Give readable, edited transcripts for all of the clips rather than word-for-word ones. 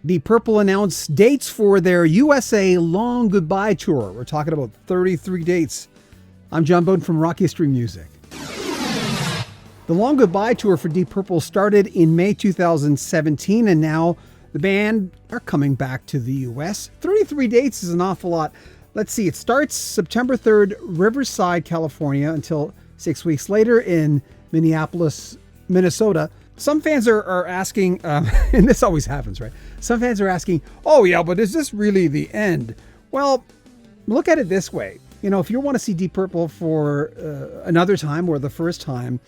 Deep Purple announced dates for their USA Long Goodbye Tour. We're talking about 33 dates. I'm John Beaudin from Rock History Music. The Long Goodbye Tour for Deep Purple started in May 2017, and now the band are coming back to the US. 33 dates is an awful lot. Let's see, it starts September 3rd, Riverside, California, until 6 weeks later in Minneapolis, Minnesota. Some fans are asking, and this always happens, right? Some fans are asking, oh yeah, but is this really the end? Well, look at it this way. You know, if you want to see Deep Purple for another time or the first time,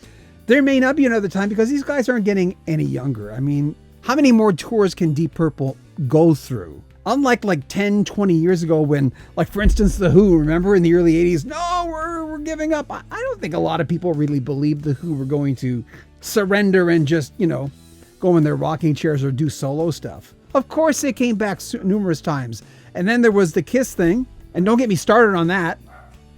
there may not be another time because these guys aren't getting any younger. I mean, how many more tours can Deep Purple go through? Unlike like 10, 20 years ago when, like for instance, The Who, remember in the early 80s, no, we're giving up. I don't think a lot of people really believed The Who were going to surrender and just, you know, go in their rocking chairs or do solo stuff. Of course, they came back numerous times. And then there was the Kiss thing. And don't get me started on that.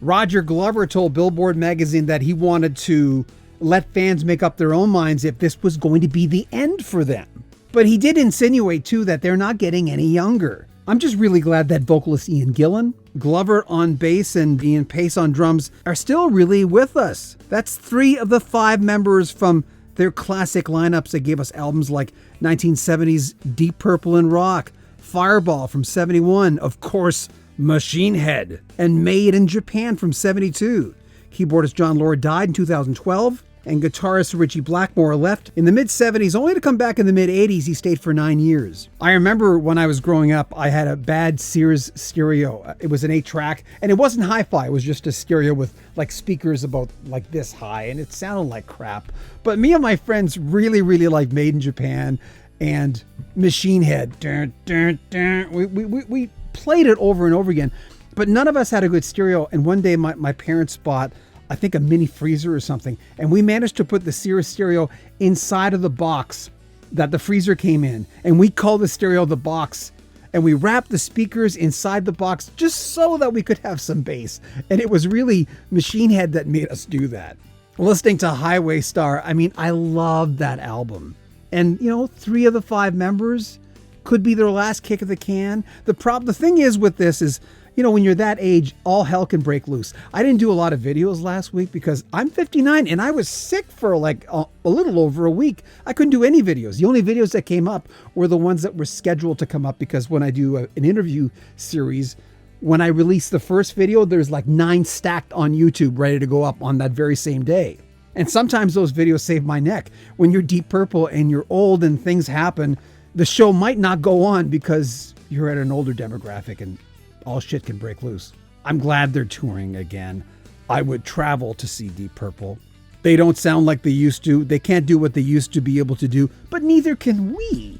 Roger Glover told Billboard magazine that he wanted to let fans make up their own minds if this was going to be the end for them. But he did insinuate, too, that they're not getting any younger. I'm just really glad that vocalist Ian Gillan, Glover on bass, and Ian Paice on drums are still really with us. That's 3 of the 5 members from their classic lineups that gave us albums like 1970s Deep Purple in Rock, Fireball from 71, of course, Machine Head, and Made in Japan from 72. Keyboardist Jon Lord died in 2012, and guitarist Ritchie Blackmore left in the mid-70s, only to come back in the mid-80s. He stayed for 9 years. I remember when I was growing up, I had a bad Sears stereo. It was an 8-track, and it wasn't hi-fi. It was just a stereo with like speakers about like this high, and it sounded like crap. But me and my friends really, really liked Made in Japan and Machine Head. Dun, dun, dun. We played it over and over again, but none of us had a good stereo. And one day my parents bought, I think, a mini freezer or something. And we managed to put the Sears stereo inside of the box that the freezer came in. And we called the stereo the box. And we wrapped the speakers inside the box just so that we could have some bass. And it was really Machine Head that made us do that. Listening to Highway Star, I mean, I loved that album. And, you know, 3 of the 5 members could be their last kick of the can. The thing is with this is, you know, when you're that age, all hell can break loose. I didn't do a lot of videos last week because I'm 59 and I was sick for like a little over a week. I couldn't do any videos. The only videos that came up were the ones that were scheduled to come up because when I do an interview series, when I release the first video, there's like 9 stacked on YouTube ready to go up on that very same day. And sometimes those videos save my neck. When you're Deep Purple and you're old and things happen, the show might not go on because you're at an older demographic and all shit can break loose. I'm glad they're touring again. I would travel to see Deep Purple. They don't sound like they used to. They can't do what they used to be able to do, but neither can we.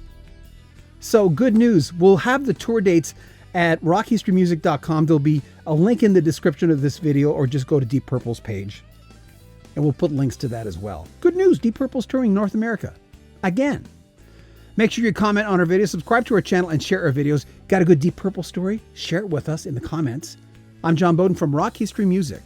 So good news. We'll have the tour dates at rockhistorymusic.com. There'll be a link in the description of this video, or just go to Deep Purple's page and we'll put links to that as well. Good news. Deep Purple's touring North America again. Make sure you comment on our video, subscribe to our channel, and share our videos. Got a good Deep Purple story? Share it with us in the comments. I'm John Beaudin from Rock History Music.